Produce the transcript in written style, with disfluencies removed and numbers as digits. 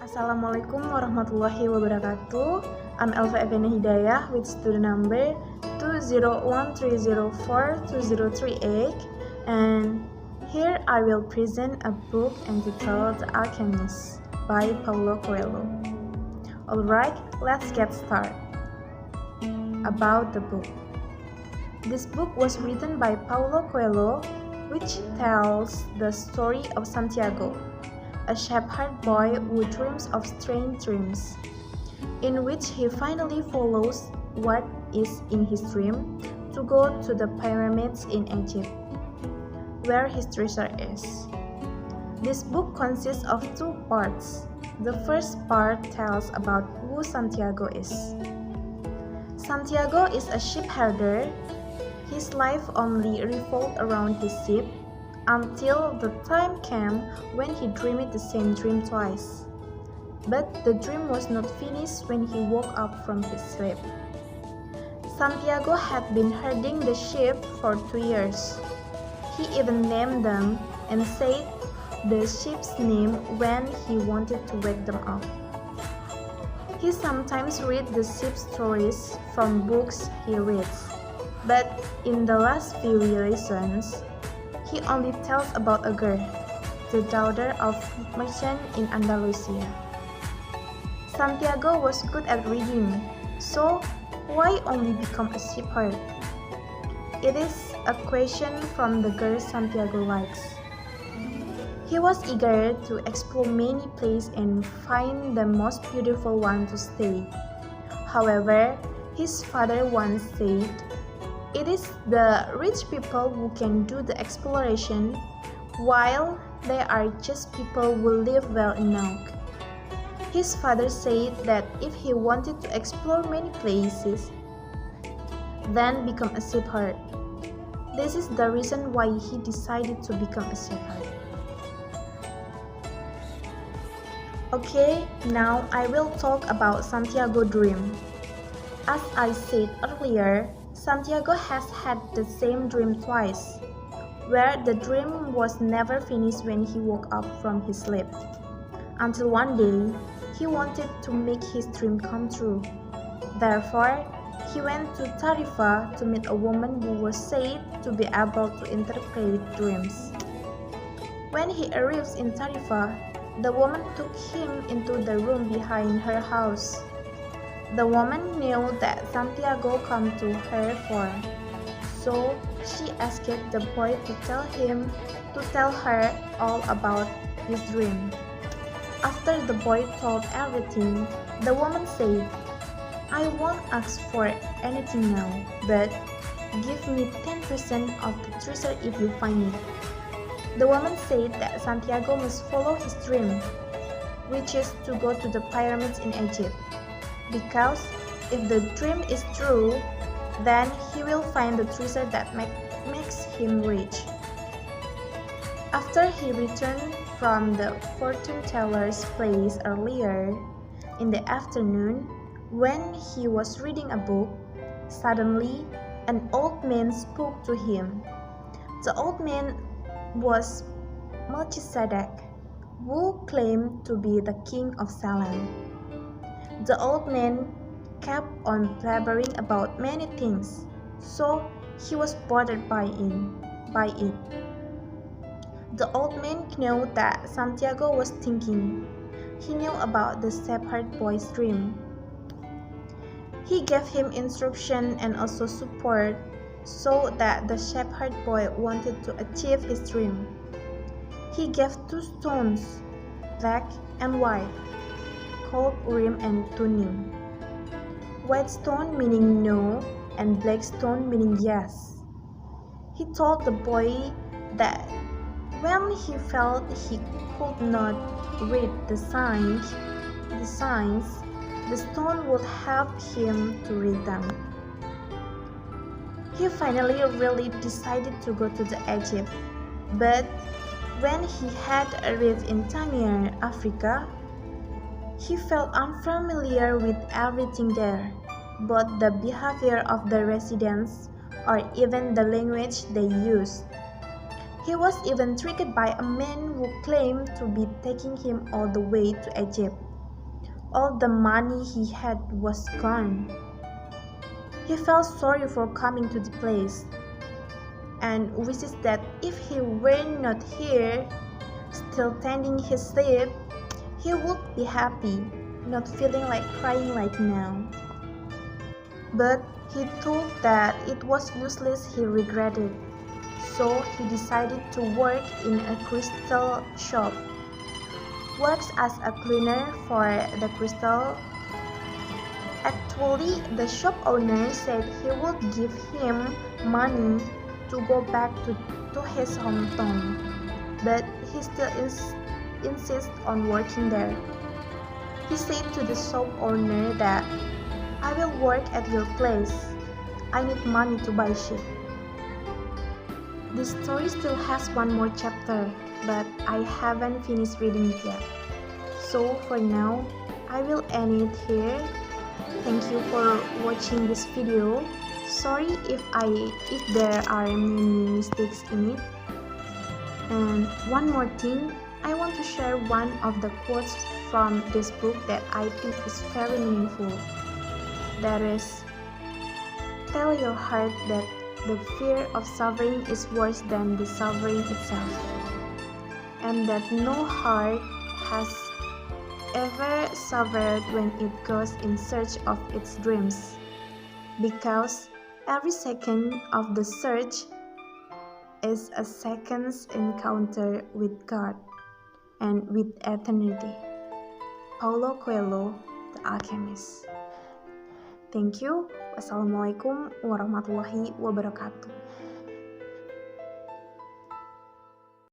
Assalamualaikum warahmatullahi wabarakatuh. I'm Elva Eviyana with student number 201304203 and here I will present a book entitled The Alchemist by Paulo Coelho. Alright, let's get started. About the book. This book was written by Paulo Coelho, which tells the story of Santiago, a shepherd boy who dreams of strange dreams, in which he finally follows what is in his dream to go to the pyramids in Egypt, where his treasure is. This book consists of two parts. The first part tells about who Santiago is. Santiago is a sheepherder. His life only revolved around his sheep until the time came when he dreamed the same dream twice. But the dream was not finished when he woke up from his sleep. Santiago had been herding the sheep for 2 years. He even named them and said the sheep's name when he wanted to wake them up. He sometimes read the sheep stories from books he reads, but in the last few lessons, he only tells about a girl, the daughter of a merchant in Andalusia. Santiago was good at reading, so why only become a shepherd? It is a question from the girl Santiago likes. He was eager to explore many places and find the most beautiful one to stay. However, his father once said, "It is the rich people who can do the exploration, while they are just people who live well enough." His father said that if he wanted to explore many places, then become a shepherd. This is the reason why he decided to become a shepherd. Okay, now I will talk about Santiago's dream. As I said earlier, Santiago has had the same dream twice, where the dream was never finished when he woke up from his sleep. Until one day, he wanted to make his dream come true. Therefore, he went to Tarifa to meet a woman who was said to be able to interpret dreams. When he arrives in Tarifa, the woman took him into the room behind her house. The woman knew that Santiago come to her for, so she asked the boy to tell her all about his dream. After the boy told everything, the woman said, "I won't ask for anything now, but give me 10% of the treasure if you find it." The woman said that Santiago must follow his dream, which is to go to the pyramids in Egypt. Because if the dream is true, then he will find the treasure that makes him rich. After he returned from the fortune teller's place earlier in the afternoon, when he was reading a book, suddenly an old man spoke to him. The old man was Melchizedek, who claimed to be the king of Salem. The old man kept on blabbering about many things, so he was bothered by it. The old man knew that Santiago was thinking. He knew about the shepherd boy's dream. He gave him instruction and also support so that the shepherd boy wanted to achieve his dream. He gave 2 stones, black and white, called Urim and Thummim. White stone meaning no and black stone meaning yes. He told the boy that when he felt he could not read the signs, the stone would help him to read them. He finally really decided to go to the Egypt, but when he had arrived in Tangier, Africa, he felt unfamiliar with everything there, both the behavior of the residents or even the language they used. He was even tricked by a man who claimed to be taking him all the way to Egypt. All the money he had was gone. He felt sorry for coming to the place and wishes that if he were not here, still tending his sheep, he would be happy, not feeling like crying right now. But he thought that it was useless. He regretted. So he decided to work in a crystal shop. Works as a cleaner for the crystal. Actually, the shop owner said he would give him money to go back to his hometown, but he still insists on working there. He said to the shop owner that I will work at your place. I need money to buy sheep. The story still has one more chapter, but I haven't finished reading it yet. So for now, I will end it here. Thank you for watching this video. Sorry if there are many mistakes in it. And one more thing, I want to share one of the quotes from this book that I think is very meaningful. That is, tell your heart that the fear of suffering is worse than the suffering itself, and that no heart has ever suffered when it goes in search of its dreams, because every second of the search is a second's encounter with God and with eternity. Paulo Coelho, The Alchemist. Thank you. Wassalamualaikum warahmatullahi wabarakatuh.